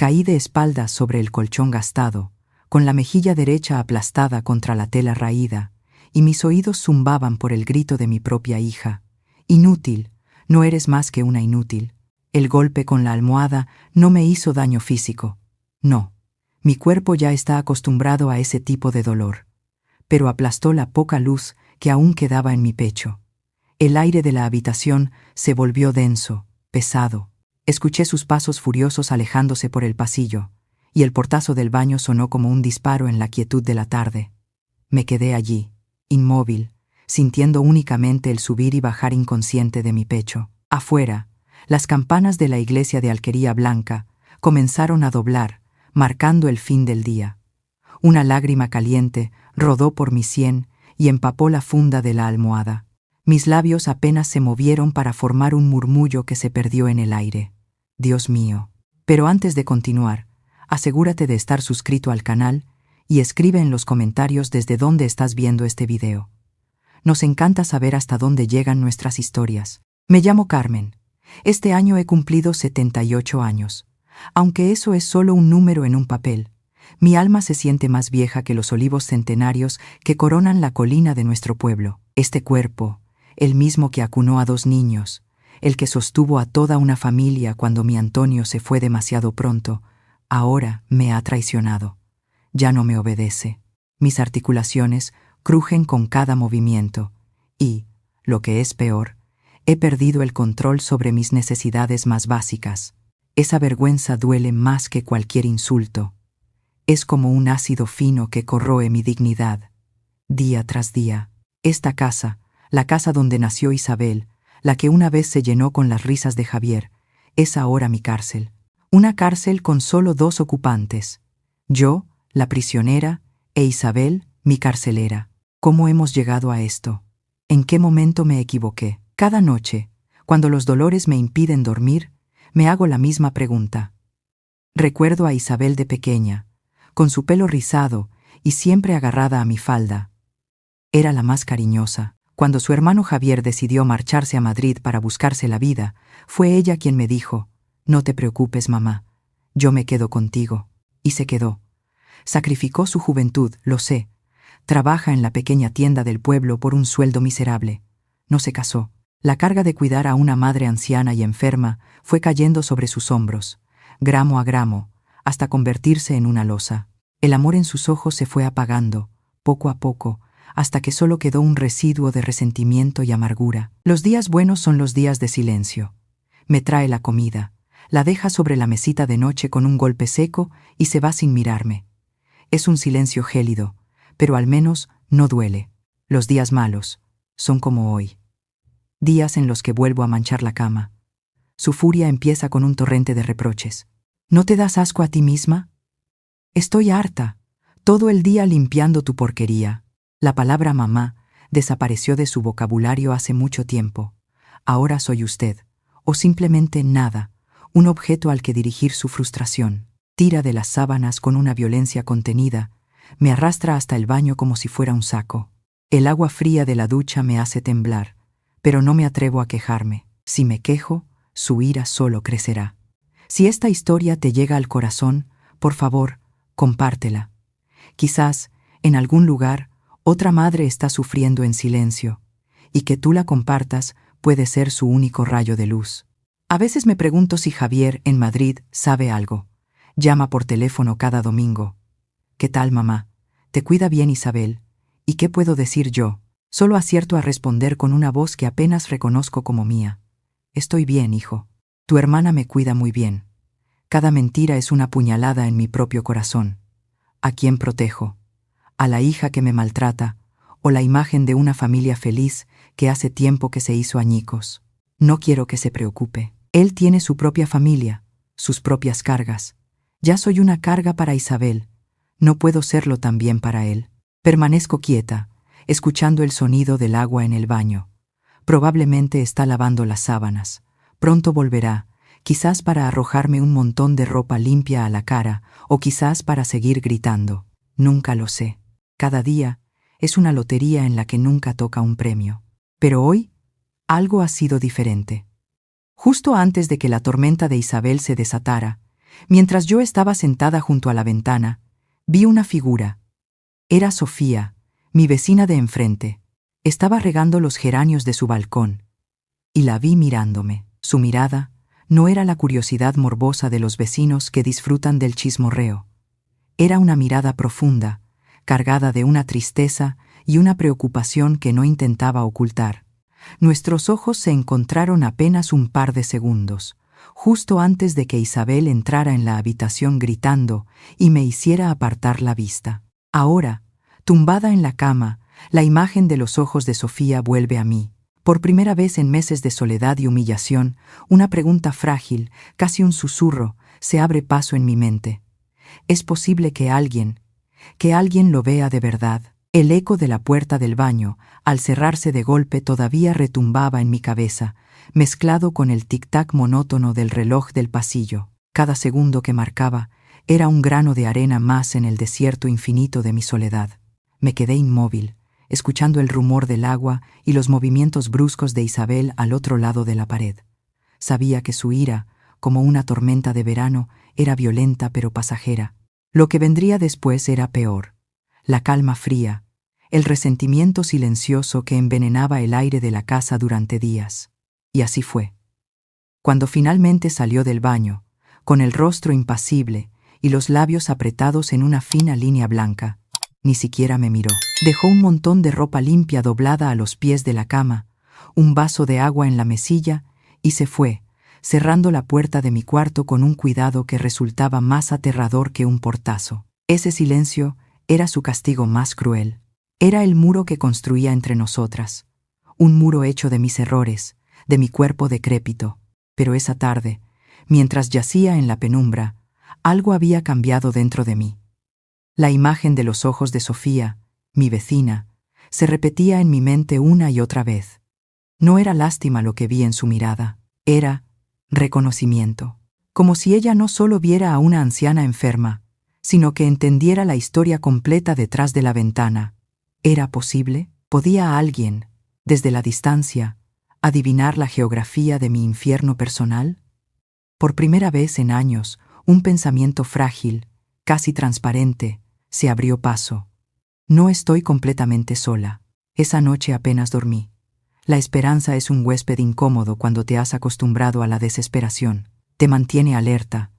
Caí de espaldas sobre el colchón gastado, con la mejilla derecha aplastada contra la tela raída, y mis oídos zumbaban por el grito de mi propia hija. Inútil, no eres más que una inútil. El golpe con la almohada no me hizo daño físico. No, mi cuerpo ya está acostumbrado a ese tipo de dolor. Pero aplastó la poca luz que aún quedaba en mi pecho. El aire de la habitación se volvió denso, pesado. Escuché sus pasos furiosos alejándose por el pasillo, y el portazo del baño sonó como un disparo en la quietud de la tarde. Me quedé allí, inmóvil, sintiendo únicamente el subir y bajar inconsciente de mi pecho. Afuera, las campanas de la iglesia de Alquería Blanca comenzaron a doblar, marcando el fin del día. Una lágrima caliente rodó por mi sien y empapó la funda de la almohada. Mis labios apenas se movieron para formar un murmullo que se perdió en el aire. Dios mío. Pero antes de continuar, asegúrate de estar suscrito al canal y escribe en los comentarios desde dónde estás viendo este video. Nos encanta saber hasta dónde llegan nuestras historias. Me llamo Carmen. Este año he cumplido 78 años. Aunque eso es solo un número en un papel, mi alma se siente más vieja que los olivos centenarios que coronan la colina de nuestro pueblo. Este cuerpo, el mismo que acunó a 2 niños, el que sostuvo a toda una familia cuando mi Antonio se fue demasiado pronto, ahora me ha traicionado. Ya no me obedece. Mis articulaciones crujen con cada movimiento y, lo que es peor, he perdido el control sobre mis necesidades más básicas. Esa vergüenza duele más que cualquier insulto. Es como un ácido fino que corroe mi dignidad. Día tras día, esta casa, la casa donde nació Isabel, la que una vez se llenó con las risas de Javier, es ahora mi cárcel. Una cárcel con solo 2 ocupantes. Yo, la prisionera, e Isabel, mi carcelera. ¿Cómo hemos llegado a esto? ¿En qué momento me equivoqué? Cada noche, cuando los dolores me impiden dormir, me hago la misma pregunta. Recuerdo a Isabel de pequeña, con su pelo rizado y siempre agarrada a mi falda. Era la más cariñosa. Cuando su hermano Javier decidió marcharse a Madrid para buscarse la vida, fue ella quien me dijo: «No te preocupes, mamá, yo me quedo contigo». Y se quedó. Sacrificó su juventud, lo sé. Trabaja en la pequeña tienda del pueblo por un sueldo miserable. No se casó. La carga de cuidar a una madre anciana y enferma fue cayendo sobre sus hombros, gramo a gramo, hasta convertirse en una losa. El amor en sus ojos se fue apagando, poco a poco, hasta que solo quedó un residuo de resentimiento y amargura. Los días buenos son los días de silencio. Me trae la comida, la deja sobre la mesita de noche con un golpe seco y se va sin mirarme. Es un silencio gélido, pero al menos no duele. Los días malos son como hoy. Días en los que vuelvo a manchar la cama. Su furia empieza con un torrente de reproches. ¿No te das asco a ti misma? Estoy harta, todo el día limpiando tu porquería. La palabra mamá desapareció de su vocabulario hace mucho tiempo. Ahora soy usted, o simplemente nada, un objeto al que dirigir su frustración. Tira de las sábanas con una violencia contenida, me arrastra hasta el baño como si fuera un saco. El agua fría de la ducha me hace temblar, pero no me atrevo a quejarme. Si me quejo, su ira solo crecerá. Si esta historia te llega al corazón, por favor, compártela. Quizás, en algún lugar, otra madre está sufriendo en silencio, y que tú la compartas puede ser su único rayo de luz. A veces me pregunto si Javier, en Madrid, sabe algo. Llama por teléfono cada domingo. ¿Qué tal, mamá? ¿Te cuida bien Isabel? ¿Y qué puedo decir yo? Solo acierto a responder con una voz que apenas reconozco como mía. Estoy bien, hijo. Tu hermana me cuida muy bien. Cada mentira es una puñalada en mi propio corazón. ¿A quién protejo? ¿A la hija que me maltrata o la imagen de una familia feliz que hace tiempo que se hizo añicos? No quiero que se preocupe. Él tiene su propia familia, sus propias cargas. Ya soy una carga para Isabel. No puedo serlo también para él. Permanezco quieta, escuchando el sonido del agua en el baño. Probablemente está lavando las sábanas. Pronto volverá, quizás para arrojarme un montón de ropa limpia a la cara, o quizás para seguir gritando. Nunca lo sé. Cada día es una lotería en la que nunca toca un premio. Pero hoy, algo ha sido diferente. Justo antes de que la tormenta de Isabel se desatara, Mientras yo estaba sentada junto a la ventana, vi una figura. Era Sofía, mi vecina de enfrente. Estaba regando los geranios de su balcón. Y la vi mirándome. Su mirada no era la curiosidad morbosa de los vecinos que disfrutan del chismorreo. Era una mirada profunda, cargada de una tristeza y una preocupación que no intentaba ocultar. Nuestros ojos se encontraron apenas un par de segundos, justo antes de que Isabel entrara en la habitación gritando y me hiciera apartar la vista. Ahora, tumbada en la cama, la imagen de los ojos de Sofía vuelve a mí. Por primera vez en meses de soledad y humillación, una pregunta frágil, casi un susurro, se abre paso en mi mente. ¿Es posible que alguien lo vea de verdad? El eco de la puerta del baño, al cerrarse de golpe, todavía retumbaba en mi cabeza, mezclado con el tic-tac monótono del reloj del pasillo. Cada segundo que marcaba era un grano de arena más en el desierto infinito de mi soledad. Me quedé inmóvil, escuchando el rumor del agua y los movimientos bruscos de Isabel al otro lado de la pared. Sabía que su ira, como una tormenta de verano, era violenta pero pasajera. Lo que vendría después era peor. La calma fría, el resentimiento silencioso que envenenaba el aire de la casa durante días. Y así fue. Cuando finalmente salió del baño, con el rostro impasible y los labios apretados en una fina línea blanca, ni siquiera me miró. Dejó un montón de ropa limpia doblada a los pies de la cama, un vaso de agua en la mesilla y se fue, cerrando la puerta de mi cuarto con un cuidado que resultaba más aterrador que un portazo. Ese silencio era su castigo más cruel. Era el muro que construía entre nosotras, un muro hecho de mis errores, de mi cuerpo decrépito. Pero esa tarde, mientras yacía en la penumbra, algo había cambiado dentro de mí. La imagen de los ojos de Sofía, mi vecina, se repetía en mi mente una y otra vez. No era lástima lo que vi en su mirada, era reconocimiento, como si ella no solo viera a una anciana enferma, sino que entendiera la historia completa detrás de la ventana. ¿Era posible? ¿Podía alguien, desde la distancia, adivinar la geografía de mi infierno personal? Por primera vez en años, un pensamiento frágil, casi transparente, se abrió paso. No estoy completamente sola. Esa noche apenas dormí. La esperanza es un huésped incómodo cuando te has acostumbrado a la desesperación. Te mantiene alerta,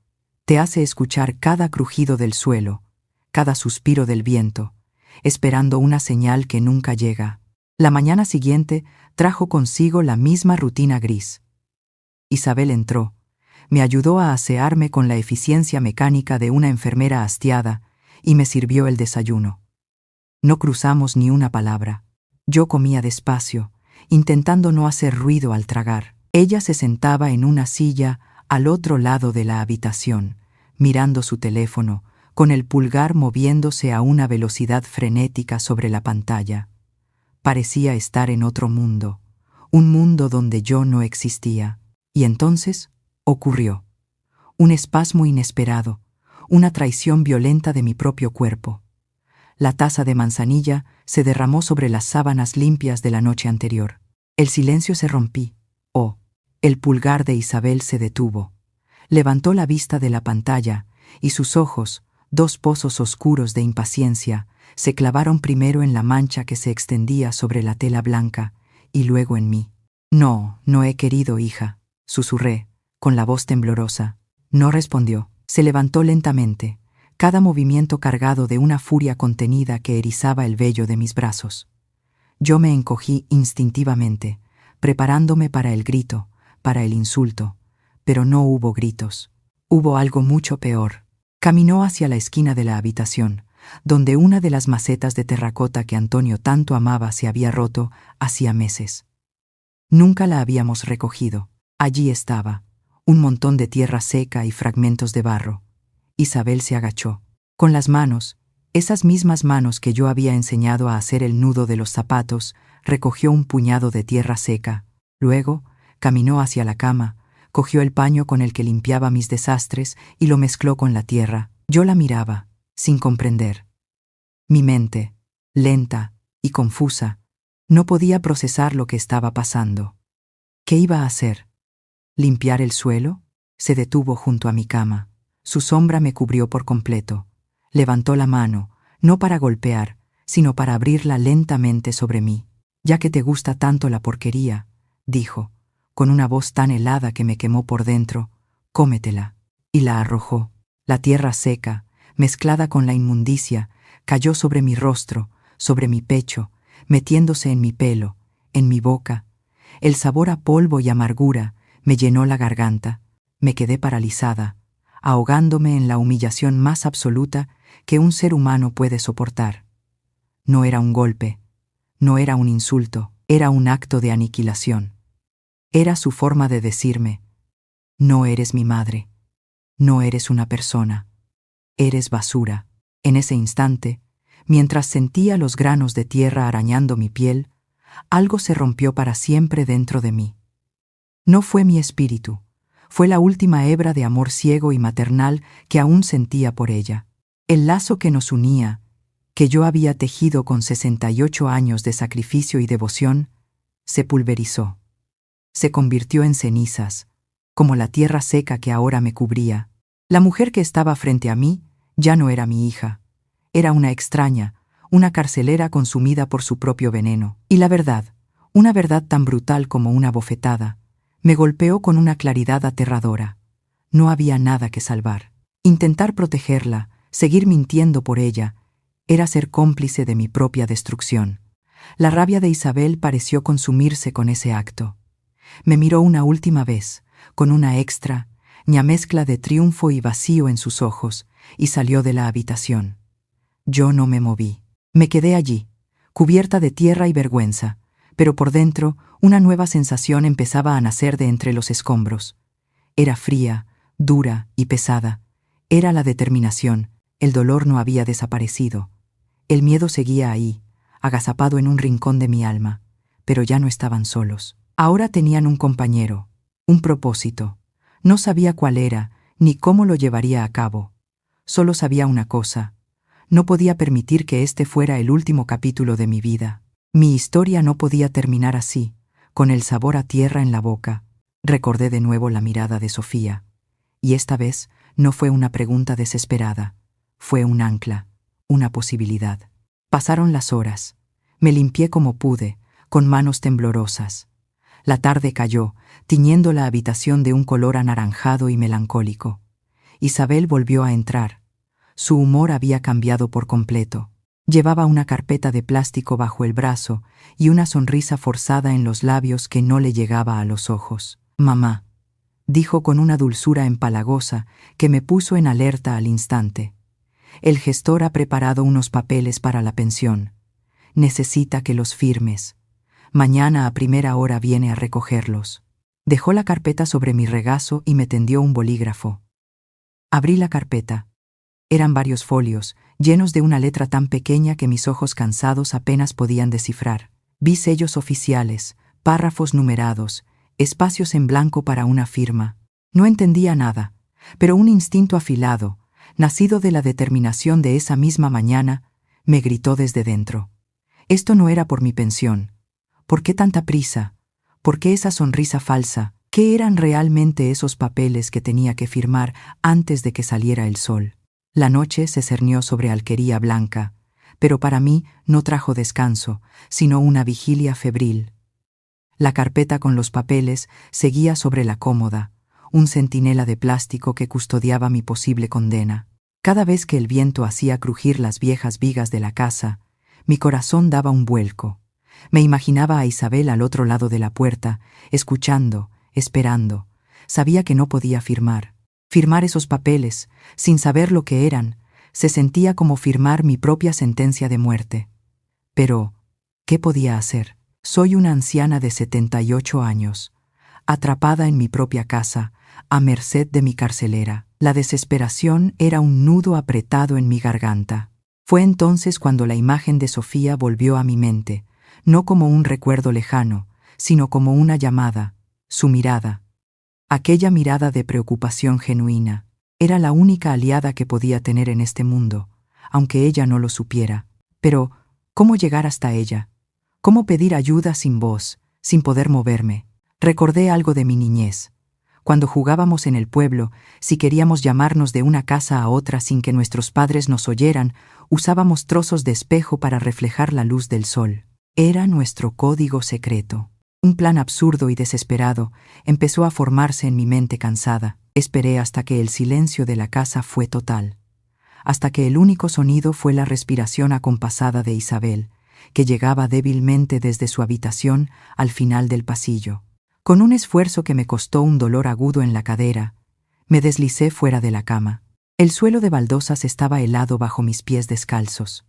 te hace escuchar cada crujido del suelo, cada suspiro del viento, esperando una señal que nunca llega. La mañana siguiente trajo consigo la misma rutina gris. Isabel entró, me ayudó a asearme con la eficiencia mecánica de una enfermera hastiada y me sirvió el desayuno. No cruzamos ni una palabra. Yo comía despacio, intentando no hacer ruido al tragar. Ella se sentaba en una silla al otro lado de la habitación, mirando su teléfono, con el pulgar moviéndose a una velocidad frenética sobre la pantalla. Parecía estar en otro mundo, un mundo donde yo no existía. Y entonces ocurrió. Un espasmo inesperado, una traición violenta de mi propio cuerpo. La taza de manzanilla se derramó sobre las sábanas limpias de la noche anterior. El silencio se rompí. Oh, el pulgar de Isabel se detuvo. Levantó la vista de la pantalla y sus ojos, dos pozos oscuros de impaciencia, se clavaron primero en la mancha que se extendía sobre la tela blanca y luego en mí. No, no he querido, hija, susurré, con la voz temblorosa. No respondió. Se levantó lentamente, cada movimiento cargado de una furia contenida que erizaba el vello de mis brazos. Yo me encogí instintivamente, preparándome para el grito, para el insulto, pero no hubo gritos. Hubo algo mucho peor. Caminó hacia la esquina de la habitación, donde una de las macetas de terracota que Antonio tanto amaba se había roto hacía meses. Nunca la habíamos recogido. Allí estaba, un montón de tierra seca y fragmentos de barro. Isabel se agachó. Con las manos, esas mismas manos que yo había enseñado a hacer el nudo de los zapatos, recogió un puñado de tierra seca. Luego, caminó hacia la cama, cogió el paño con el que limpiaba mis desastres y lo mezcló con la tierra. Yo la miraba, sin comprender. Mi mente, lenta y confusa, no podía procesar lo que estaba pasando. ¿Qué iba a hacer? ¿Limpiar el suelo? Se detuvo junto a mi cama. Su sombra me cubrió por completo. Levantó la mano, no para golpear, sino para abrirla lentamente sobre mí. «Ya que te gusta tanto la porquería», dijo, con una voz tan helada que me quemó por dentro, «cómetela». Y la arrojó. La tierra seca, mezclada con la inmundicia, cayó sobre mi rostro, sobre mi pecho, metiéndose en mi pelo, en mi boca. El sabor a polvo y amargura me llenó la garganta. Me quedé paralizada, ahogándome en la humillación más absoluta que un ser humano puede soportar. No era un golpe, no era un insulto, era un acto de aniquilación. Era su forma de decirme: «No eres mi madre, no eres una persona, eres basura». En ese instante, mientras sentía los granos de tierra arañando mi piel, algo se rompió para siempre dentro de mí. No fue mi espíritu, fue la última hebra de amor ciego y maternal que aún sentía por ella. El lazo que nos unía, que yo había tejido con 68 años de sacrificio y devoción, se pulverizó. Se convirtió en cenizas, como la tierra seca que ahora me cubría. La mujer que estaba frente a mí ya no era mi hija. Era una extraña, una carcelera consumida por su propio veneno. Y la verdad, una verdad tan brutal como una bofetada, me golpeó con una claridad aterradora. No había nada que salvar. Intentar protegerla, seguir mintiendo por ella, era ser cómplice de mi propia destrucción. La rabia de Isabel pareció consumirse con ese acto. Me miró una última vez, con una extraña mezcla de triunfo y vacío en sus ojos, y salió de la habitación. Yo no me moví. Me quedé allí, cubierta de tierra y vergüenza, pero por dentro una nueva sensación empezaba a nacer de entre los escombros. Era fría, dura y pesada. Era la determinación. El dolor no había desaparecido. El miedo seguía ahí, agazapado en un rincón de mi alma, pero ya no estaban solos. Ahora tenían un compañero, un propósito. No sabía cuál era, ni cómo lo llevaría a cabo. Solo sabía una cosa: no podía permitir que este fuera el último capítulo de mi vida. Mi historia no podía terminar así, con el sabor a tierra en la boca. Recordé de nuevo la mirada de Sofía, y esta vez no fue una pregunta desesperada, fue un ancla, una posibilidad. Pasaron las horas. Me limpié como pude, con manos temblorosas. La tarde cayó, tiñendo la habitación de un color anaranjado y melancólico. Isabel volvió a entrar. Su humor había cambiado por completo. Llevaba una carpeta de plástico bajo el brazo y una sonrisa forzada en los labios que no le llegaba a los ojos. «Mamá», dijo con una dulzura empalagosa que me puso en alerta al instante. «El gestor ha preparado unos papeles para la pensión. Necesita que los firmes. Mañana a primera hora viene a recogerlos». Dejó la carpeta sobre mi regazo y me tendió un bolígrafo. Abrí la carpeta. Eran varios folios, llenos de una letra tan pequeña que mis ojos cansados apenas podían descifrar. Vi sellos oficiales, párrafos numerados, espacios en blanco para una firma. No entendía nada, pero un instinto afilado, nacido de la determinación de esa misma mañana, me gritó desde dentro. Esto no era por mi pensión. ¿Por qué tanta prisa? ¿Por qué esa sonrisa falsa? ¿Qué eran realmente esos papeles que tenía que firmar antes de que saliera el sol? La noche se cernió sobre Alquería Blanca, pero para mí no trajo descanso, sino una vigilia febril. La carpeta con los papeles seguía sobre la cómoda, un centinela de plástico que custodiaba mi posible condena. Cada vez que el viento hacía crujir las viejas vigas de la casa, mi corazón daba un vuelco. Me imaginaba a Isabel al otro lado de la puerta, escuchando, esperando. Sabía que no podía firmar. Firmar esos papeles, sin saber lo que eran, se sentía como firmar mi propia sentencia de muerte. Pero, ¿qué podía hacer? Soy una anciana de 78 años, atrapada en mi propia casa, a merced de mi carcelera. La desesperación era un nudo apretado en mi garganta. Fue entonces cuando la imagen de Sofía volvió a mi mente, no como un recuerdo lejano, sino como una llamada, su mirada. Aquella mirada de preocupación genuina era la única aliada que podía tener en este mundo, aunque ella no lo supiera. Pero, ¿cómo llegar hasta ella? ¿Cómo pedir ayuda sin voz, sin poder moverme? Recordé algo de mi niñez, Cuando jugábamos en el pueblo, si queríamos llamarnos de una casa a otra sin que nuestros padres nos oyeran, usábamos trozos de espejo para reflejar la luz del sol. Era nuestro código secreto. Un plan absurdo y desesperado empezó a formarse en mi mente cansada. Esperé hasta que el silencio de la casa fue total, hasta que el único sonido fue la respiración acompasada de Isabel, que llegaba débilmente desde su habitación al final del pasillo. Con un esfuerzo que me costó un dolor agudo en la cadera, me deslicé fuera de la cama. El suelo de baldosas estaba helado bajo mis pies descalzos.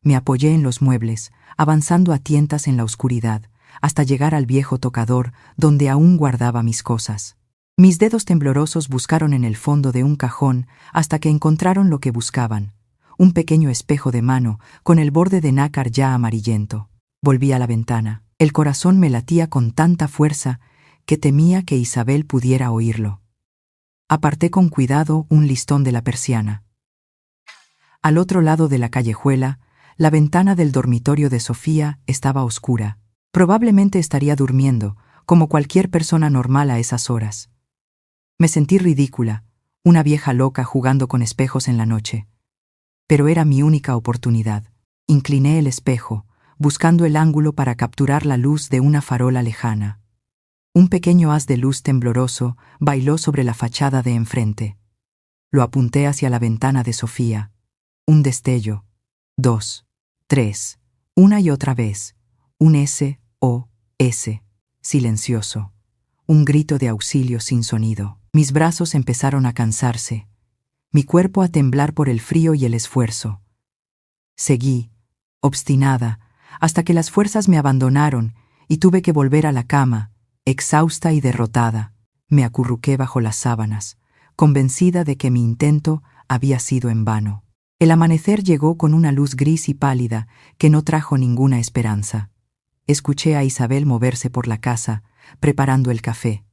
Me apoyé en los muebles, avanzando a tientas en la oscuridad, hasta llegar al viejo tocador donde aún guardaba mis cosas. Mis dedos temblorosos buscaron en el fondo de un cajón hasta que encontraron lo que buscaban, un pequeño espejo de mano con el borde de nácar ya amarillento. Volví a la ventana. El corazón me latía con tanta fuerza que temía que Isabel pudiera oírlo. Aparté con cuidado un listón de la persiana. Al otro lado de la callejuela, la ventana del dormitorio de Sofía estaba oscura. Probablemente estaría durmiendo, como cualquier persona normal a esas horas. Me sentí ridícula, una vieja loca jugando con espejos en la noche. Pero era mi única oportunidad. Incliné el espejo, buscando el ángulo para capturar la luz de una farola lejana. Un pequeño haz de luz tembloroso bailó sobre la fachada de enfrente. Lo apunté hacia la ventana de Sofía. Un destello. 2, 3. Una y otra vez. Un SOS. Silencioso. Un grito de auxilio sin sonido. Mis brazos empezaron a cansarse. Mi cuerpo a temblar por el frío y el esfuerzo. Seguí, obstinada, hasta que las fuerzas me abandonaron y tuve que volver a la cama, exhausta y derrotada. Me acurruqué bajo las sábanas, convencida de que mi intento había sido en vano. El amanecer llegó con una luz gris y pálida que no trajo ninguna esperanza. Escuché a Isabel moverse por la casa, preparando el café.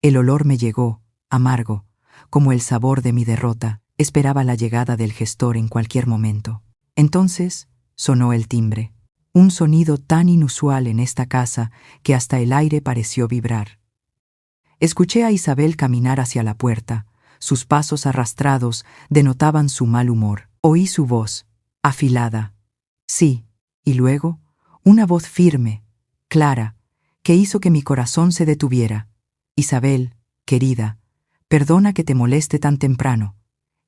El olor me llegó, amargo, como el sabor de mi derrota. Esperaba la llegada del gestor en cualquier momento. Entonces sonó el timbre. Un sonido tan inusual en esta casa que hasta el aire pareció vibrar. Escuché a Isabel caminar hacia la puerta. Sus pasos arrastrados denotaban su mal humor. Oí su voz, afilada. Sí, y luego, una voz firme, clara, que hizo que mi corazón se detuviera. Isabel, querida, perdona que te moleste tan temprano.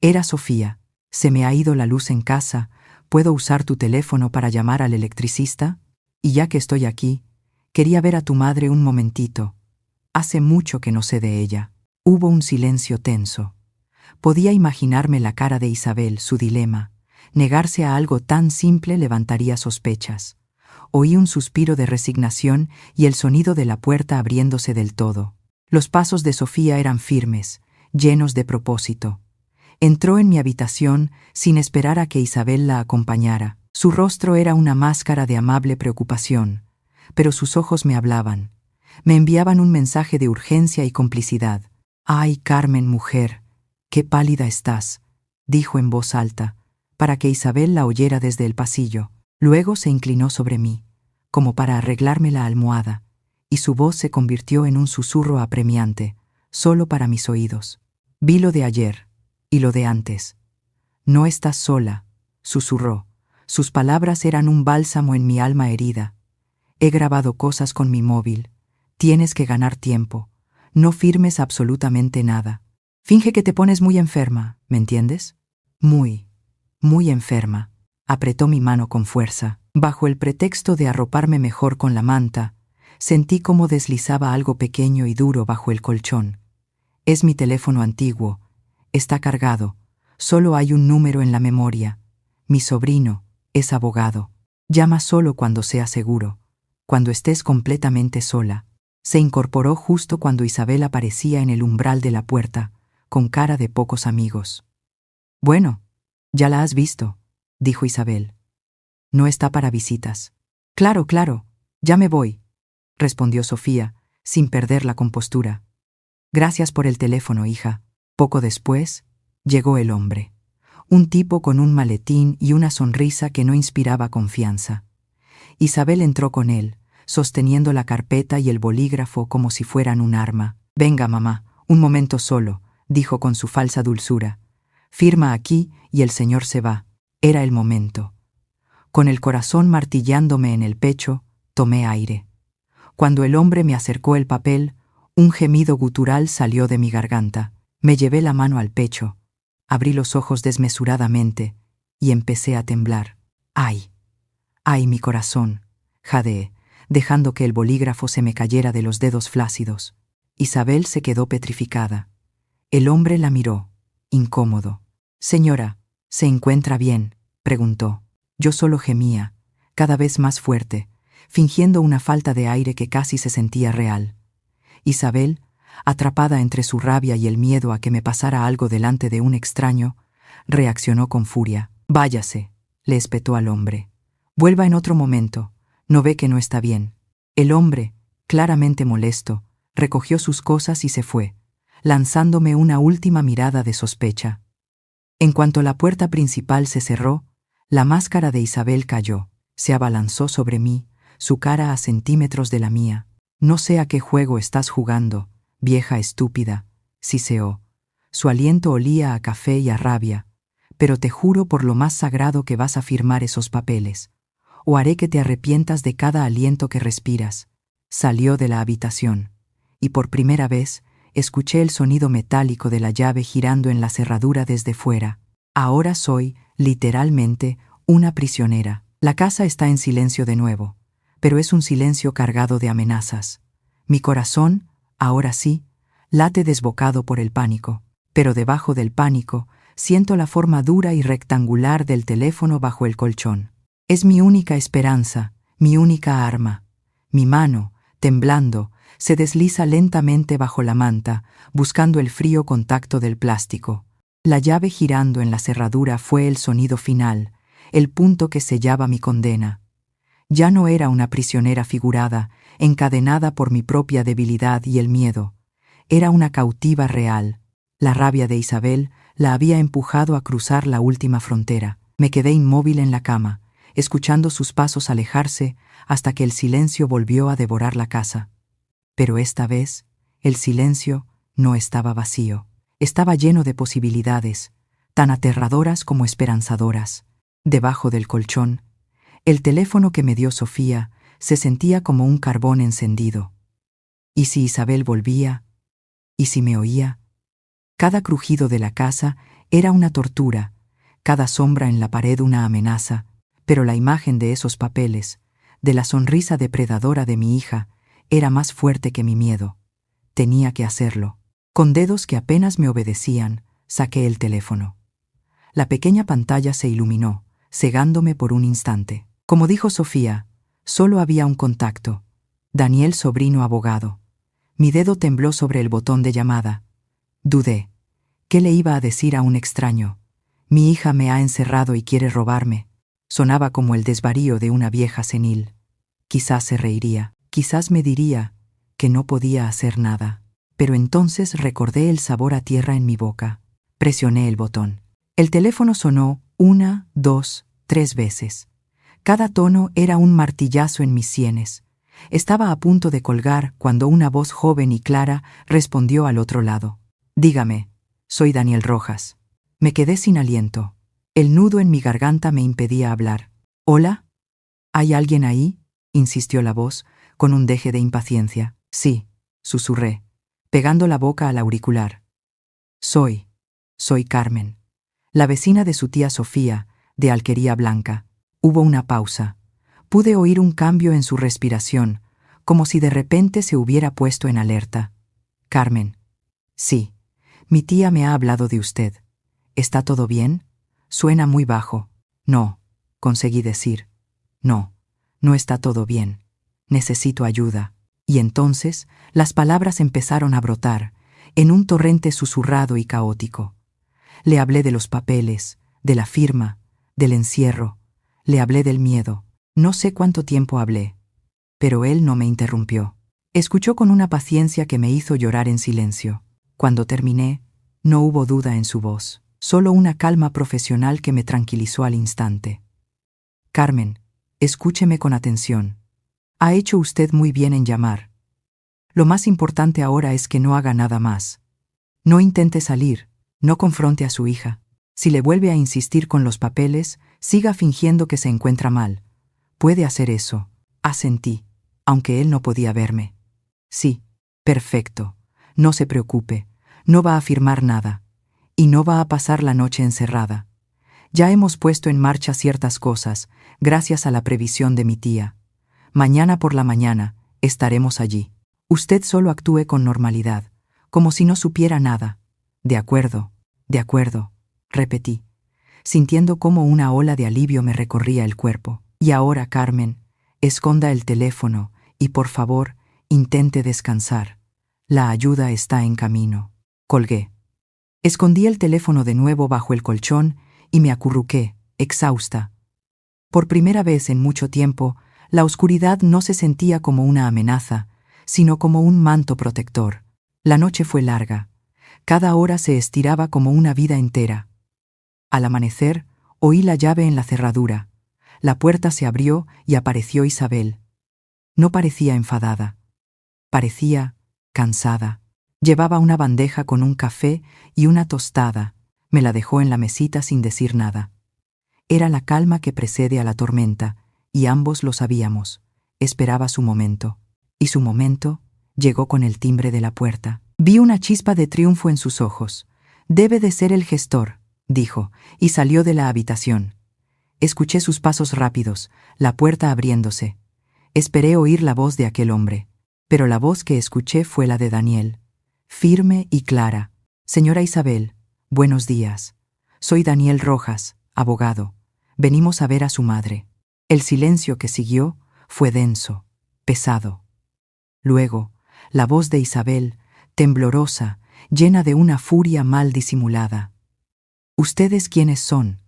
Era Sofía. Se me ha ido la luz en casa. ¿Puedo usar tu teléfono para llamar al electricista? Y ya que estoy aquí, quería ver a tu madre un momentito. Hace mucho que no sé de ella. Hubo un silencio tenso. Podía imaginarme la cara de Isabel, su dilema. Negarse a algo tan simple levantaría sospechas. Oí un suspiro de resignación y el sonido de la puerta abriéndose del todo. Los pasos de Sofía eran firmes, llenos de propósito. Entró en mi habitación sin esperar a que Isabel la acompañara. Su rostro era una máscara de amable preocupación, pero sus ojos me hablaban. Me enviaban un mensaje de urgencia y complicidad. «Ay, Carmen, mujer, qué pálida estás», dijo en voz alta, para que Isabel la oyera desde el pasillo. Luego se inclinó sobre mí, como para arreglarme la almohada, y su voz se convirtió en un susurro apremiante, solo para mis oídos. «Vi lo de ayer, y lo de antes. No estás sola», susurró. Sus palabras eran un bálsamo en mi alma herida. «He grabado cosas con mi móvil. Tienes que ganar tiempo. No firmes absolutamente nada. Finge que te pones muy enferma, ¿me entiendes? Muy enferma». Apretó mi mano con fuerza. Bajo el pretexto de arroparme mejor con la manta, sentí cómo deslizaba algo pequeño y duro bajo el colchón. Es mi teléfono antiguo. Está cargado. Solo hay un número en la memoria. Mi sobrino es abogado. Llama solo cuando sea seguro, cuando estés completamente sola. Se incorporó justo cuando Isabel aparecía en el umbral de la puerta, con cara de pocos amigos. «Bueno, ya la has visto», dijo Isabel. «No está para visitas». Claro, ya me voy», respondió Sofía, sin perder la compostura. «Gracias por el teléfono, hija». Poco después, llegó el hombre. Un tipo con un maletín y una sonrisa que no inspiraba confianza. Isabel entró con él, sosteniendo la carpeta y el bolígrafo como si fueran un arma. «Venga, mamá, Un momento solo, dijo con su falsa dulzura. Firma aquí y el señor se va. Era el momento. Con el corazón martillándome en el pecho, tomé aire. Cuando el hombre me acercó el papel, un gemido gutural salió de mi garganta. Me llevé la mano al pecho, abrí los ojos desmesuradamente y empecé a temblar. ¡Ay! ¡Ay, mi corazón! Jadeé, dejando que el bolígrafo se me cayera de los dedos flácidos. Isabel se quedó petrificada. El hombre la miró, incómodo. «Señora, ¿se encuentra bien?», preguntó. Yo solo gemía, cada vez más fuerte, fingiendo una falta de aire que casi se sentía real. Isabel, atrapada entre su rabia y el miedo a que me pasara algo delante de un extraño, reaccionó con furia. «Váyase», le espetó al hombre. «Vuelva en otro momento. ¿No ve que no está bien?». El hombre, claramente molesto, recogió sus cosas y se fue, lanzándome una última mirada de sospecha. En cuanto la puerta principal se cerró, la máscara de Isabel cayó, se abalanzó sobre mí, su cara a centímetros de la mía. «No sé a qué juego estás jugando, vieja estúpida», siseó. Su aliento olía a café y a rabia. «Pero te juro por lo más sagrado que vas a firmar esos papeles, o haré que te arrepientas de cada aliento que respiras». Salió de la habitación, y por primera vez escuché el sonido metálico de la llave girando en la cerradura desde fuera. Ahora soy, literalmente, una prisionera. La casa está en silencio de nuevo, pero es un silencio cargado de amenazas. Mi corazón, ahora sí, late desbocado por el pánico, pero debajo del pánico siento la forma dura y rectangular del teléfono bajo el colchón. Es mi única esperanza, mi única arma. Mi mano, temblando, se desliza lentamente bajo la manta, buscando el frío contacto del plástico. La llave girando en la cerradura fue el sonido final, el punto que sellaba mi condena. Ya no era una prisionera figurada, encadenada por mi propia debilidad y el miedo. Era una cautiva real. La rabia de Isabel la había empujado a cruzar la última frontera. Me quedé inmóvil en la cama, escuchando sus pasos alejarse hasta que el silencio volvió a devorar la casa. Pero esta vez, el silencio no estaba vacío. Estaba lleno de posibilidades, tan aterradoras como esperanzadoras. Debajo del colchón, el teléfono que me dio Sofía se sentía como un carbón encendido. ¿Y si Isabel volvía? ¿Y si me oía? Cada crujido de la casa era una tortura, cada sombra en la pared una amenaza, pero la imagen de esos papeles, de la sonrisa depredadora de mi hija, era más fuerte que mi miedo. Tenía que hacerlo. Con dedos que apenas me obedecían, saqué el teléfono. La pequeña pantalla se iluminó, cegándome por un instante. Como dijo Sofía, solo había un contacto: Daniel, sobrino abogado. Mi dedo tembló sobre el botón de llamada. Dudé. ¿Qué le iba a decir a un extraño? Mi hija me ha encerrado y quiere robarme. Sonaba como el desvarío de una vieja senil. Quizás se reiría, quizás me diría que no podía hacer nada. Pero entonces recordé el sabor a tierra en mi boca. Presioné el botón. El teléfono sonó 1, 2, 3 veces. Cada tono era un martillazo en mis sienes. Estaba a punto de colgar cuando una voz joven y clara respondió al otro lado. «Dígame, soy Daniel Rojas». Me quedé sin aliento. El nudo en mi garganta me impedía hablar. «¿Hola? ¿Hay alguien ahí?», insistió la voz, con un deje de impaciencia. «Sí», susurré, pegando la boca al auricular. Soy Carmen, la vecina de su tía Sofía, de Alquería Blanca». Hubo una pausa. Pude oír un cambio en su respiración, como si de repente se hubiera puesto en alerta. «Carmen». «Sí, mi tía me ha hablado de usted. ¿Está todo bien?». Suena muy bajo. «No», conseguí decir. «No, no está todo bien. Necesito ayuda». Y entonces las palabras empezaron a brotar, en un torrente susurrado y caótico. Le hablé de los papeles, de la firma, del encierro. Le hablé del miedo. No sé cuánto tiempo hablé, pero él no me interrumpió. Escuchó con una paciencia que me hizo llorar en silencio. Cuando terminé, no hubo duda en su voz, solo una calma profesional que me tranquilizó al instante. «Carmen, escúcheme con atención. Ha hecho usted muy bien en llamar. Lo más importante ahora es que no haga nada más. No intente salir, no confronte a su hija. Si le vuelve a insistir con los papeles, siga fingiendo que se encuentra mal. Puede hacer eso. Asentí, aunque él no podía verme. Sí, perfecto. No se preocupe, no va a firmar nada. Y no va a pasar la noche encerrada. Ya hemos puesto en marcha ciertas cosas, gracias a la previsión de mi tía. Mañana por la mañana estaremos allí. Usted solo actúe con normalidad, como si no supiera nada. De acuerdo, repetí, sintiendo cómo una ola de alivio me recorría el cuerpo. Y ahora, Carmen, esconda el teléfono y, por favor, intente descansar. La ayuda está en camino. Colgué. Escondí el teléfono de nuevo bajo el colchón y me acurruqué, exhausta. Por primera vez en mucho tiempo, la oscuridad no se sentía como una amenaza, sino como un manto protector. La noche fue larga. Cada hora se estiraba como una vida entera. Al amanecer, oí la llave en la cerradura. La puerta se abrió y apareció Isabel. No parecía enfadada. Parecía cansada. Llevaba una bandeja con un café y una tostada. Me la dejó en la mesita sin decir nada. Era la calma que precede a la tormenta, y ambos lo sabíamos. Esperaba su momento. Y su momento llegó con el timbre de la puerta. Vi una chispa de triunfo en sus ojos. «Debe de ser el gestor», dijo, y salió de la habitación. Escuché sus pasos rápidos, la puerta abriéndose. Esperé oír la voz de aquel hombre, pero la voz que escuché fue la de Daniel, firme y clara. «Señora Isabel, buenos días. Soy Daniel Rojas, abogado. Venimos a ver a su madre». El silencio que siguió fue denso, pesado. Luego, la voz de Isabel, temblorosa, llena de una furia mal disimulada. «¿Ustedes quiénes son?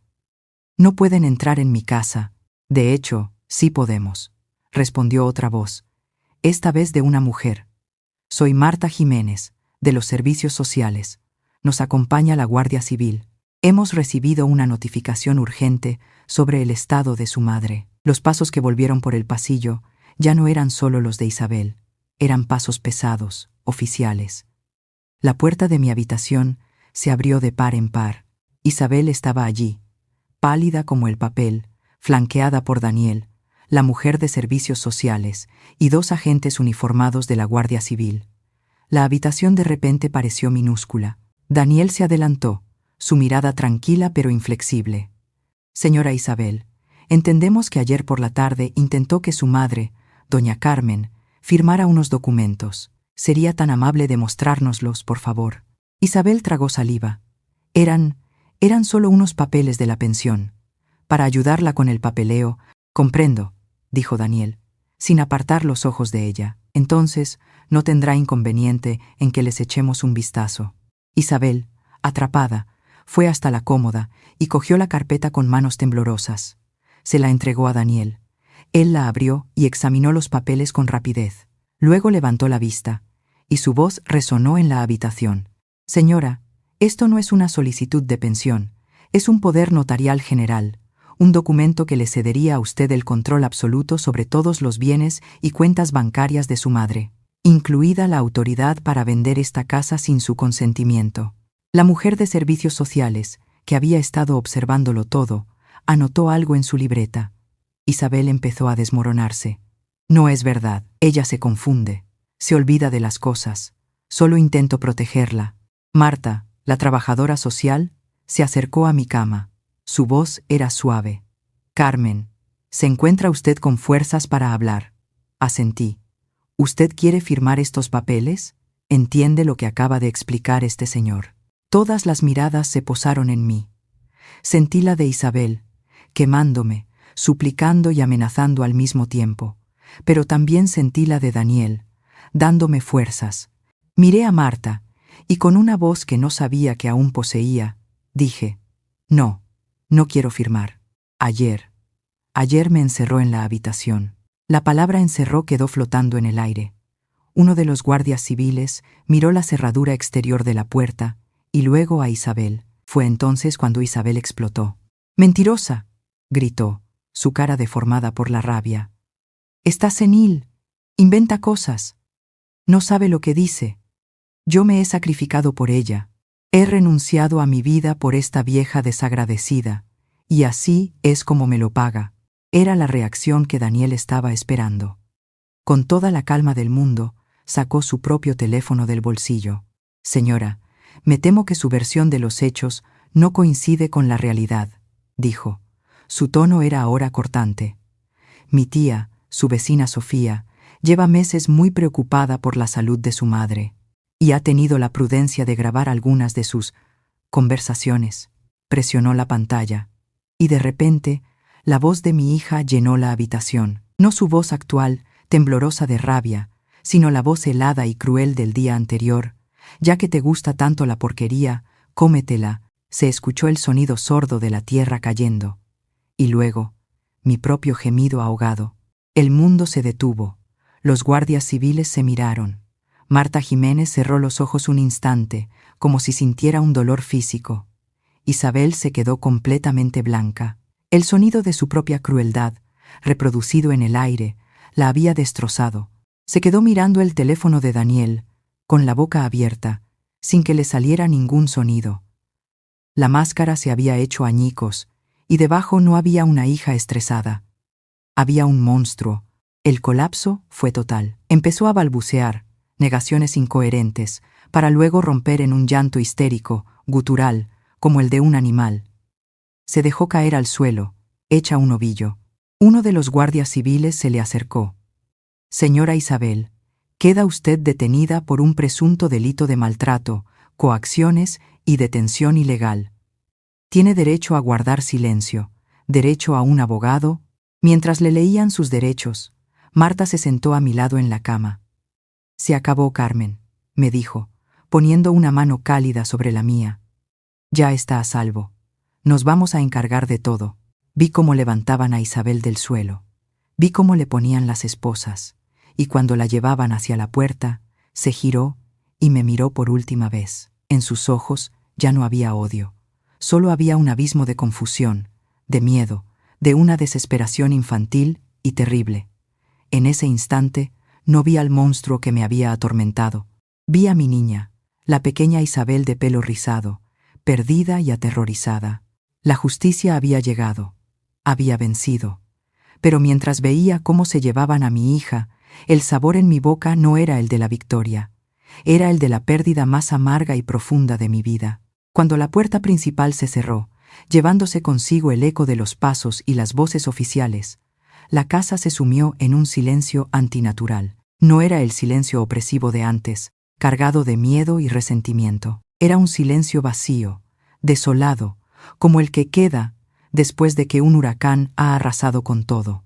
No pueden entrar en mi casa». «De hecho, sí podemos», respondió otra voz, esta vez de una mujer. «Soy Marta Jiménez, de los Servicios Sociales. Nos acompaña la Guardia Civil. Hemos recibido una notificación urgente sobre el estado de su madre». Los pasos que volvieron por el pasillo ya no eran solo los de Isabel, eran pasos pesados, oficiales. La puerta de mi habitación se abrió de par en par. Isabel estaba allí, pálida como el papel, flanqueada por Daniel, la mujer de Servicios Sociales, y dos agentes uniformados de la Guardia Civil. La habitación de repente pareció minúscula. Daniel se adelantó, su mirada tranquila pero inflexible. «Señora Isabel, entendemos que ayer por la tarde intentó que su madre, doña Carmen, firmara unos documentos. ¿Sería tan amable de mostrárnoslos, por favor?» Isabel tragó saliva. Eran solo unos papeles de la pensión. Para ayudarla con el papeleo. «Comprendo», dijo Daniel, sin apartar los ojos de ella. «Entonces, no tendrá inconveniente en que les echemos un vistazo». Isabel, atrapada, fue hasta la cómoda y cogió la carpeta con manos temblorosas. Se la entregó a Daniel. Él la abrió y examinó los papeles con rapidez. Luego levantó la vista, y su voz resonó en la habitación. «Señora, esto no es una solicitud de pensión, es un poder notarial general, un documento que le cedería a usted el control absoluto sobre todos los bienes y cuentas bancarias de su madre, incluida la autoridad para vender esta casa sin su consentimiento». La mujer de Servicios Sociales, que había estado observándolo todo, anotó algo en su libreta. Isabel empezó a desmoronarse. «No es verdad, ella se confunde, se olvida de las cosas. Solo intento protegerla». Marta, la trabajadora social, se acercó a mi cama. Su voz era suave. «Carmen, ¿se encuentra usted con fuerzas para hablar?» Asentí. «¿Usted quiere firmar estos papeles? ¿Entiende lo que acaba de explicar este señor?» Todas las miradas se posaron en mí. Sentí la de Isabel, quemándome, suplicando y amenazando al mismo tiempo, pero también sentí la de Daniel, dándome fuerzas. Miré a Marta, y con una voz que no sabía que aún poseía, dije: «No, no quiero firmar. Ayer me encerró en la habitación». La palabra encerró quedó flotando en el aire. Uno de los guardias civiles miró la cerradura exterior de la puerta y luego a Isabel. Fue entonces cuando Isabel explotó. «¡Mentirosa!», gritó, su cara deformada por la rabia. «Está senil. Inventa cosas. No sabe lo que dice». Yo me he sacrificado por ella. He renunciado a mi vida por esta vieja desagradecida, y así es como me lo paga. Era la reacción que Daniel estaba esperando. Con toda la calma del mundo, sacó su propio teléfono del bolsillo. Señora, me temo que su versión de los hechos no coincide con la realidad, dijo. Su tono era ahora cortante. Mi tía, su vecina Sofía, lleva meses muy preocupada por la salud de su madre, y ha tenido la prudencia de grabar algunas de sus conversaciones. Presionó la pantalla, y de repente, la voz de mi hija llenó la habitación. No su voz actual, temblorosa de rabia, sino la voz helada y cruel del día anterior. Ya que te gusta tanto la porquería, cómetela. Se escuchó el sonido sordo de la tierra cayendo. Y luego, mi propio gemido ahogado. El mundo se detuvo. Los guardias civiles se miraron. Marta Jiménez cerró los ojos un instante, como si sintiera un dolor físico. Isabel se quedó completamente blanca. El sonido de su propia crueldad, reproducido en el aire, la había destrozado. Se quedó mirando el teléfono de Daniel, con la boca abierta, sin que le saliera ningún sonido. La máscara se había hecho añicos, y debajo no había una hija estresada. Había un monstruo. El colapso fue total. Empezó a balbucear, negaciones incoherentes, para luego romper en un llanto histérico, gutural, como el de un animal. Se dejó caer al suelo, hecha un ovillo. Uno de los guardias civiles se le acercó. Señora Isabel, queda usted detenida por un presunto delito de maltrato, coacciones y detención ilegal. Tiene derecho a guardar silencio, derecho a un abogado. Mientras le leían sus derechos, Marta se sentó a mi lado en la cama. Se acabó, Carmen, me dijo, poniendo una mano cálida sobre la mía. Ya está a salvo. Nos vamos a encargar de todo. Vi cómo levantaban a Isabel del suelo. Vi cómo le ponían las esposas, y cuando la llevaban hacia la puerta, se giró y me miró por última vez. En sus ojos ya no había odio. Solo había un abismo de confusión, de miedo, de una desesperación infantil y terrible. En ese instante no vi al monstruo que me había atormentado. Vi a mi niña, la pequeña Isabel de pelo rizado, perdida y aterrorizada. La justicia había llegado, había vencido. Pero mientras veía cómo se llevaban a mi hija, el sabor en mi boca no era el de la victoria, era el de la pérdida más amarga y profunda de mi vida. Cuando la puerta principal se cerró, llevándose consigo el eco de los pasos y las voces oficiales, la casa se sumió en un silencio antinatural. No era el silencio opresivo de antes, cargado de miedo y resentimiento. Era un silencio vacío, desolado, como el que queda después de que un huracán ha arrasado con todo.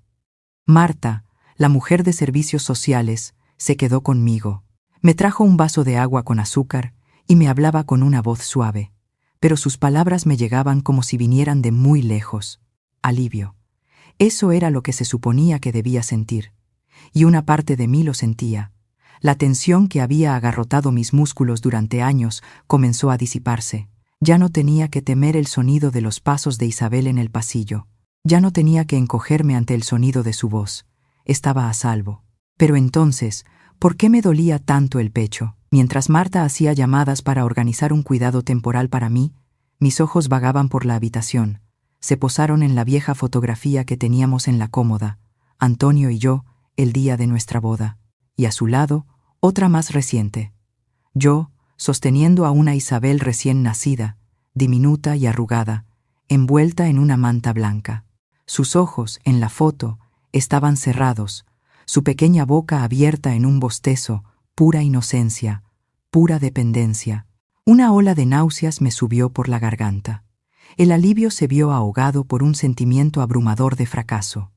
Marta, la mujer de servicios sociales, se quedó conmigo. Me trajo un vaso de agua con azúcar y me hablaba con una voz suave, pero sus palabras me llegaban como si vinieran de muy lejos. Alivio. Eso era lo que se suponía que debía sentir, y una parte de mí lo sentía. La tensión que había agarrotado mis músculos durante años comenzó a disiparse. Ya no tenía que temer el sonido de los pasos de Isabel en el pasillo. Ya no tenía que encogerme ante el sonido de su voz. Estaba a salvo. Pero entonces, ¿por qué me dolía tanto el pecho? Mientras Marta hacía llamadas para organizar un cuidado temporal para mí, mis ojos vagaban por la habitación. Se posaron en la vieja fotografía que teníamos en la cómoda, Antonio y yo, el día de nuestra boda, y a su lado, otra más reciente. Yo, sosteniendo a una Isabel recién nacida, diminuta y arrugada, envuelta en una manta blanca. Sus ojos, en la foto, estaban cerrados, su pequeña boca abierta en un bostezo, pura inocencia, pura dependencia. Una ola de náuseas me subió por la garganta. El alivio se vio ahogado por un sentimiento abrumador de fracaso.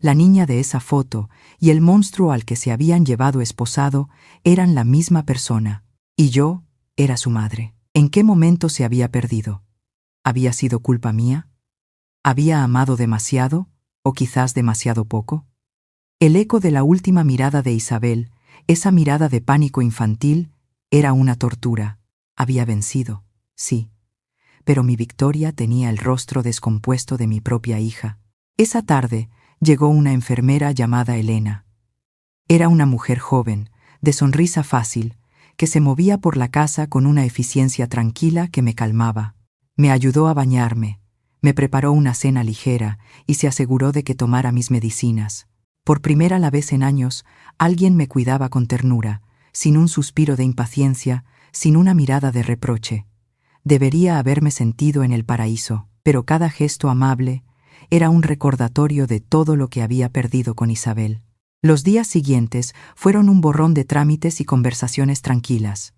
La niña de esa foto y el monstruo al que se habían llevado esposado eran la misma persona, y yo era su madre. ¿En qué momento se había perdido? ¿Había sido culpa mía? ¿Había amado demasiado, o quizás demasiado poco? El eco de la última mirada de Isabel, esa mirada de pánico infantil, era una tortura. Había vencido, sí, pero mi victoria tenía el rostro descompuesto de mi propia hija. Esa tarde llegó una enfermera llamada Elena. Era una mujer joven, de sonrisa fácil, que se movía por la casa con una eficiencia tranquila que me calmaba. Me ayudó a bañarme, me preparó una cena ligera y se aseguró de que tomara mis medicinas. Por primera vez en años, alguien me cuidaba con ternura, sin un suspiro de impaciencia, sin una mirada de reproche. Debería haberme sentido en el paraíso, pero cada gesto amable era un recordatorio de todo lo que había perdido con Isabel. Los días siguientes fueron un borrón de trámites y conversaciones tranquilas.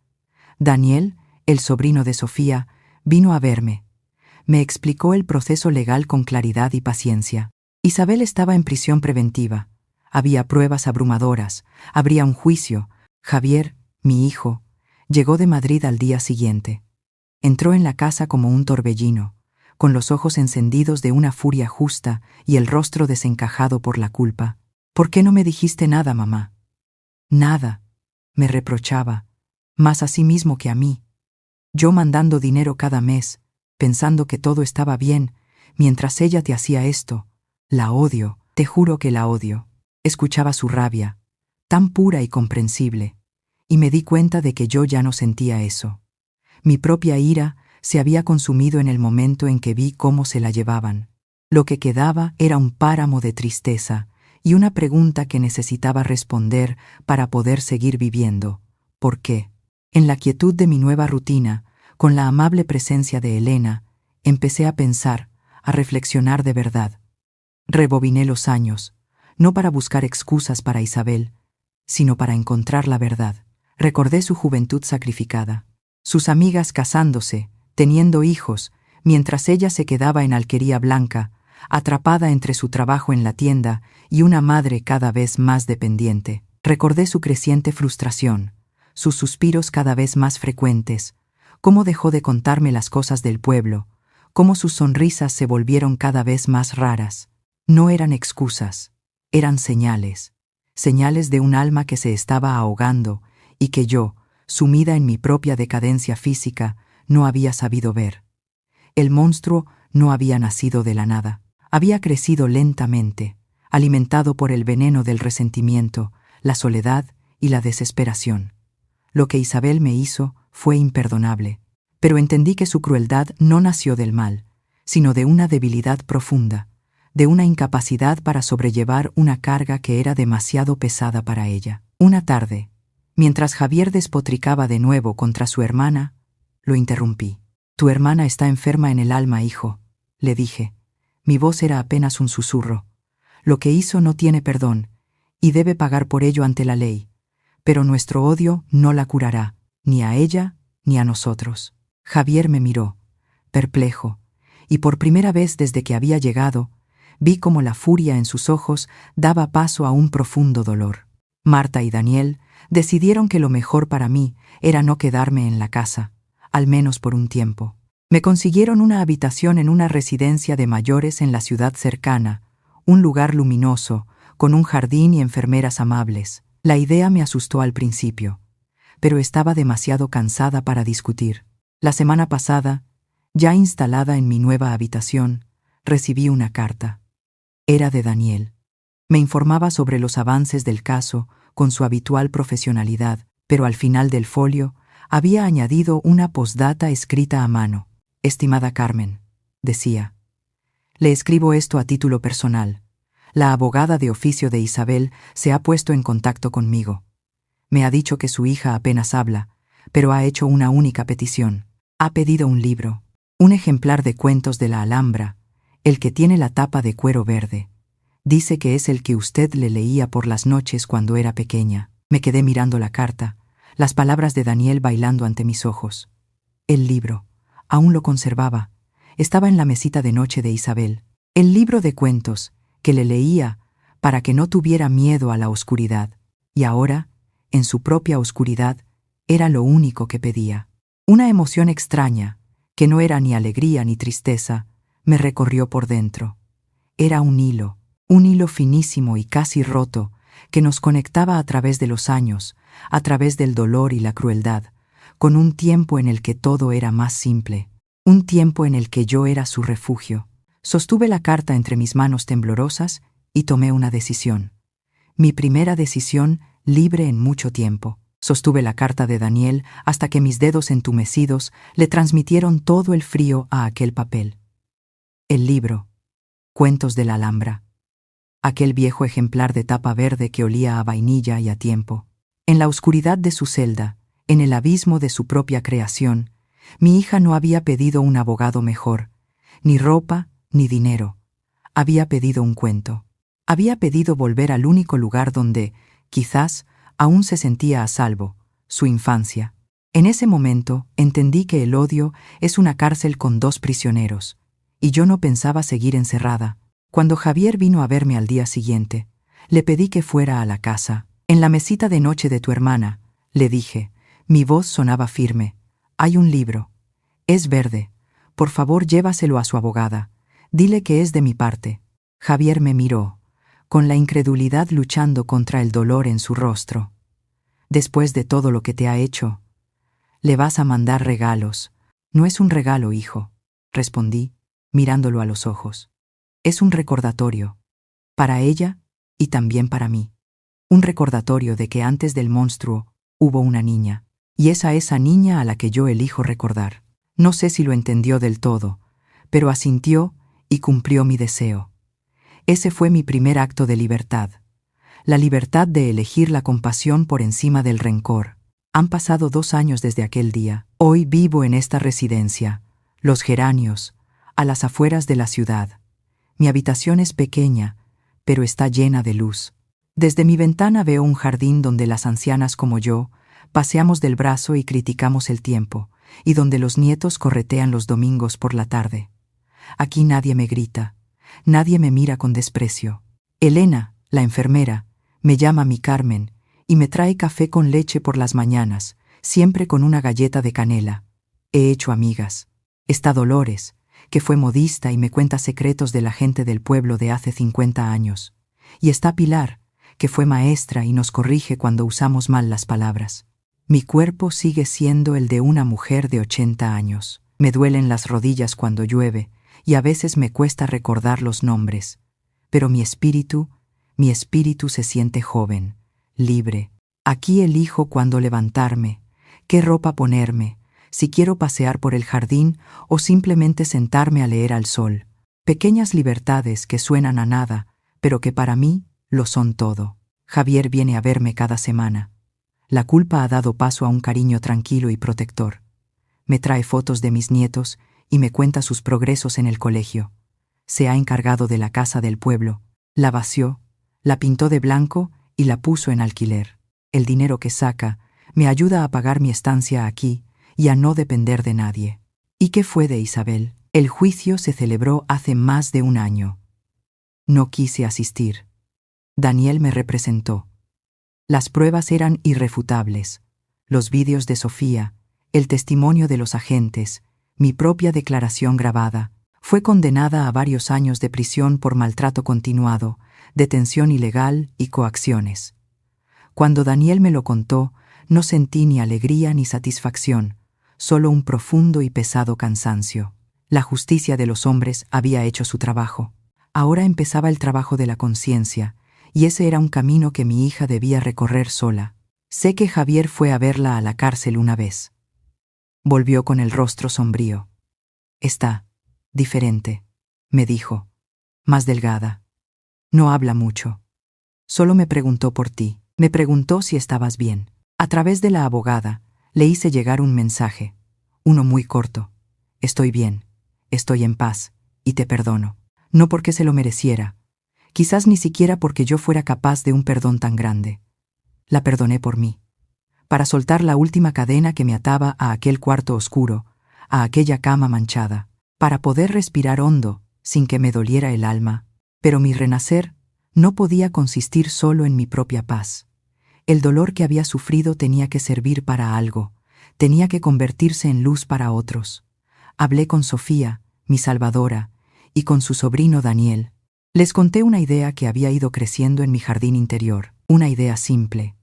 Daniel, el sobrino de Sofía, vino a verme. Me explicó el proceso legal con claridad y paciencia. Isabel estaba en prisión preventiva. Había pruebas abrumadoras. Habría un juicio. Javier, mi hijo, llegó de Madrid al día siguiente. Entró en la casa como un torbellino, con los ojos encendidos de una furia justa y el rostro desencajado por la culpa. «¿Por qué no me dijiste nada, mamá?» «Nada», me reprochaba, más a sí mismo que a mí. Yo mandando dinero cada mes, pensando que todo estaba bien, mientras ella te hacía esto. La odio, te juro que la odio. Escuchaba su rabia, tan pura y comprensible, y me di cuenta de que yo ya no sentía eso. Mi propia ira se había consumido en el momento en que vi cómo se la llevaban. Lo que quedaba era un páramo de tristeza y una pregunta que necesitaba responder para poder seguir viviendo. ¿Por qué? En la quietud de mi nueva rutina, con la amable presencia de Elena, empecé a pensar, a reflexionar de verdad. Rebobiné los años, no para buscar excusas para Isabel, sino para encontrar la verdad. Recordé su juventud sacrificada, sus amigas casándose, teniendo hijos, mientras ella se quedaba en Alquería Blanca, atrapada entre su trabajo en la tienda y una madre cada vez más dependiente. Recordé su creciente frustración, sus suspiros cada vez más frecuentes, cómo dejó de contarme las cosas del pueblo, cómo sus sonrisas se volvieron cada vez más raras. No eran excusas, eran señales, señales de un alma que se estaba ahogando y que yo, sumida en mi propia decadencia física, no había sabido ver. El monstruo no había nacido de la nada. Había crecido lentamente, alimentado por el veneno del resentimiento, la soledad y la desesperación. Lo que Isabel me hizo fue imperdonable, pero entendí que su crueldad no nació del mal, sino de una debilidad profunda, de una incapacidad para sobrellevar una carga que era demasiado pesada para ella. Una tarde, mientras Javier despotricaba de nuevo contra su hermana, lo interrumpí. «Tu hermana está enferma en el alma, hijo», le dije. Mi voz era apenas un susurro. «Lo que hizo no tiene perdón, y debe pagar por ello ante la ley. Pero nuestro odio no la curará, ni a ella ni a nosotros». Javier me miró, perplejo, y por primera vez desde que había llegado, vi cómo la furia en sus ojos daba paso a un profundo dolor. Marta y Daniel decidieron que lo mejor para mí era no quedarme en la casa, al menos por un tiempo. Me consiguieron una habitación en una residencia de mayores en la ciudad cercana, un lugar luminoso, con un jardín y enfermeras amables. La idea me asustó al principio, pero estaba demasiado cansada para discutir. La semana pasada, ya instalada en mi nueva habitación, recibí una carta. Era de Daniel. Me informaba sobre los avances del caso con su habitual profesionalidad, pero al final del folio había añadido una postdata escrita a mano. «Estimada Carmen», decía, «le escribo esto a título personal. La abogada de oficio de Isabel se ha puesto en contacto conmigo. Me ha dicho que su hija apenas habla, pero ha hecho una única petición. Ha pedido un libro, un ejemplar de cuentos de la Alhambra, el que tiene la tapa de cuero verde. Dice que es el que usted le leía por las noches cuando era pequeña». Me quedé mirando la carta, las palabras de Daniel bailando ante mis ojos. El libro, aún lo conservaba, estaba en la mesita de noche de Isabel. El libro de cuentos, que le leía para que no tuviera miedo a la oscuridad, y ahora, en su propia oscuridad, era lo único que pedía. Una emoción extraña, que no era ni alegría ni tristeza, me recorrió por dentro. Era un hilo finísimo y casi roto, que nos conectaba a través de los años, a través del dolor y la crueldad, con un tiempo en el que todo era más simple, un tiempo en el que yo era su refugio. Sostuve la carta entre mis manos temblorosas y tomé una decisión. Mi primera decisión libre en mucho tiempo. Sostuve la carta de Daniel hasta que mis dedos entumecidos le transmitieron todo el frío a aquel papel. El libro. Cuentos de la Alhambra. Aquel viejo ejemplar de tapa verde que olía a vainilla y a tiempo. En la oscuridad de su celda, en el abismo de su propia creación, mi hija no había pedido un abogado mejor, ni ropa, ni dinero. Había pedido un cuento. Había pedido volver al único lugar donde, quizás, aún se sentía a salvo, su infancia. En ese momento entendí que el odio es una cárcel con 2 prisioneros, y yo no pensaba seguir encerrada. Cuando Javier vino a verme al día siguiente, le pedí que fuera a la casa. En la mesita de noche de tu hermana, le dije, mi voz sonaba firme. Hay un libro. Es verde. Por favor, llévaselo a su abogada. Dile que es de mi parte. Javier me miró, con la incredulidad luchando contra el dolor en su rostro. Después de todo lo que te ha hecho, le vas a mandar regalos. No es un regalo, hijo, respondí, mirándolo a los ojos. Es un recordatorio, para ella y también para mí. Un recordatorio de que antes del monstruo hubo una niña, y es a esa niña a la que yo elijo recordar. No sé si lo entendió del todo, pero asintió y cumplió mi deseo. Ese fue mi primer acto de libertad. La libertad de elegir la compasión por encima del rencor. Han pasado 2 años desde aquel día. Hoy vivo en esta residencia, Los Geranios, a las afueras de la ciudad. Mi habitación es pequeña, pero está llena de luz. Desde mi ventana veo un jardín donde las ancianas como yo paseamos del brazo y criticamos el tiempo, y donde los nietos corretean los domingos por la tarde. Aquí nadie me grita, nadie me mira con desprecio. Elena, la enfermera, me llama mi Carmen y me trae café con leche por las mañanas, siempre con una galleta de canela. He hecho amigas. Está Dolores, que fue modista y me cuenta secretos de la gente del pueblo de hace 50 años. Y está Pilar, que fue maestra y nos corrige cuando usamos mal las palabras. Mi cuerpo sigue siendo el de una mujer de 80 años. Me duelen las rodillas cuando llueve y a veces me cuesta recordar los nombres. Pero mi espíritu se siente joven, libre. Aquí elijo cuándo levantarme, qué ropa ponerme, si quiero pasear por el jardín o simplemente sentarme a leer al sol. Pequeñas libertades que suenan a nada, pero que para mí lo son todo. Javier viene a verme cada semana. La culpa ha dado paso a un cariño tranquilo y protector. Me trae fotos de mis nietos y me cuenta sus progresos en el colegio. Se ha encargado de la casa del pueblo, la vació, la pintó de blanco y la puso en alquiler. El dinero que saca me ayuda a pagar mi estancia aquí y a no depender de nadie. ¿Y qué fue de Isabel? El juicio se celebró hace más de 1 año. No quise asistir. Daniel me representó. Las pruebas eran irrefutables. Los vídeos de Sofía, el testimonio de los agentes, mi propia declaración grabada. Fue condenada a varios años de prisión por maltrato continuado, detención ilegal y coacciones. Cuando Daniel me lo contó, no sentí ni alegría ni satisfacción, solo un profundo y pesado cansancio. La justicia de los hombres había hecho su trabajo. Ahora empezaba el trabajo de la conciencia, y ese era un camino que mi hija debía recorrer sola. Sé que Javier fue a verla a la cárcel una vez. Volvió con el rostro sombrío. Está diferente, me dijo, más delgada. No habla mucho. Solo me preguntó por ti. Me preguntó si estabas bien. A través de la abogada, le hice llegar un mensaje, uno muy corto. Estoy bien, estoy en paz, y te perdono. No porque se lo mereciera, quizás ni siquiera porque yo fuera capaz de un perdón tan grande. La perdoné por mí, para soltar la última cadena que me ataba a aquel cuarto oscuro, a aquella cama manchada, para poder respirar hondo, sin que me doliera el alma. Pero mi renacer no podía consistir solo en mi propia paz. El dolor que había sufrido tenía que servir para algo, tenía que convertirse en luz para otros. Hablé con Sofía, mi salvadora, y con su sobrino Daniel. Les conté una idea que había ido creciendo en mi jardín interior, una idea simple,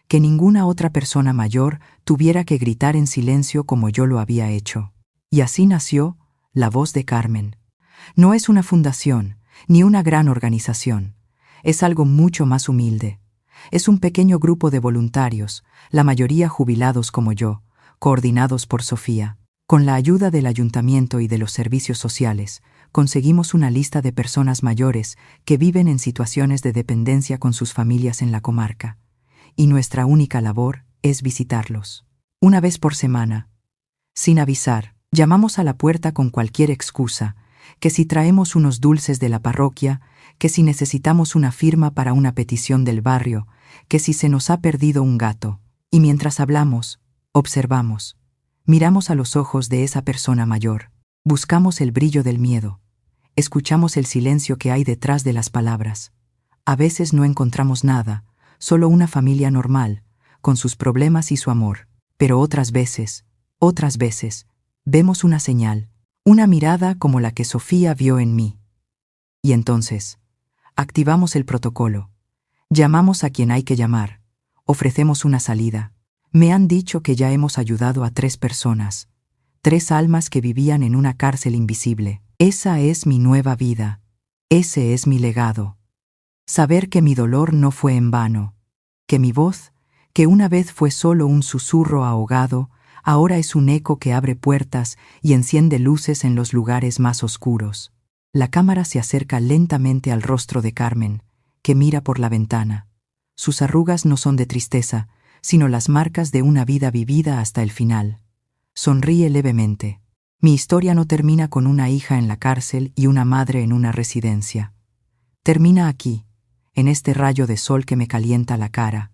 que ninguna otra persona mayor tuviera que gritar en silencio como yo lo había hecho. Y así nació La Voz de Carmen. No es una fundación, ni una gran organización. Es algo mucho más humilde. Es un pequeño grupo de voluntarios, la mayoría jubilados como yo, coordinados por Sofía. Con la ayuda del ayuntamiento y de los servicios sociales, conseguimos una lista de personas mayores que viven en situaciones de dependencia con sus familias en la comarca. Y nuestra única labor es visitarlos. Una vez por semana, sin avisar, llamamos a la puerta con cualquier excusa, que si traemos unos dulces de la parroquia, que si necesitamos una firma para una petición del barrio, que si se nos ha perdido un gato. Y mientras hablamos, observamos, miramos a los ojos de esa persona mayor, buscamos el brillo del miedo, escuchamos el silencio que hay detrás de las palabras. A veces no encontramos nada, solo una familia normal, con sus problemas y su amor. Pero otras veces, vemos una señal, una mirada como la que Sofía vio en mí. Y entonces, activamos el protocolo. Llamamos a quien hay que llamar. Ofrecemos una salida. Me han dicho que ya hemos ayudado a 3 personas. 3 almas que vivían en una cárcel invisible. Esa es mi nueva vida. Ese es mi legado. Saber que mi dolor no fue en vano. Que mi voz, que una vez fue solo un susurro ahogado, ahora es un eco que abre puertas y enciende luces en los lugares más oscuros. La cámara se acerca lentamente al rostro de Carmen, que mira por la ventana. Sus arrugas no son de tristeza, sino las marcas de una vida vivida hasta el final. Sonríe levemente. Mi historia no termina con una hija en la cárcel y una madre en una residencia. Termina aquí, en este rayo de sol que me calienta la cara.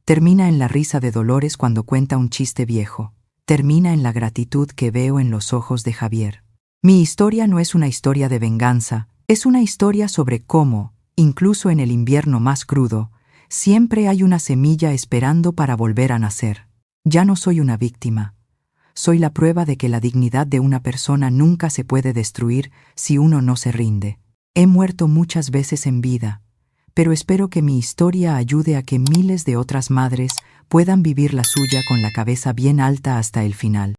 Termina en la risa de Dolores cuando cuenta un chiste viejo. Termina en la gratitud que veo en los ojos de Javier. Mi historia no es una historia de venganza, es una historia sobre cómo, incluso en el invierno más crudo, siempre hay una semilla esperando para volver a nacer. Ya no soy una víctima. Soy la prueba de que la dignidad de una persona nunca se puede destruir si uno no se rinde. He muerto muchas veces en vida, pero espero que mi historia ayude a que miles de otras madres puedan vivir la suya con la cabeza bien alta hasta el final.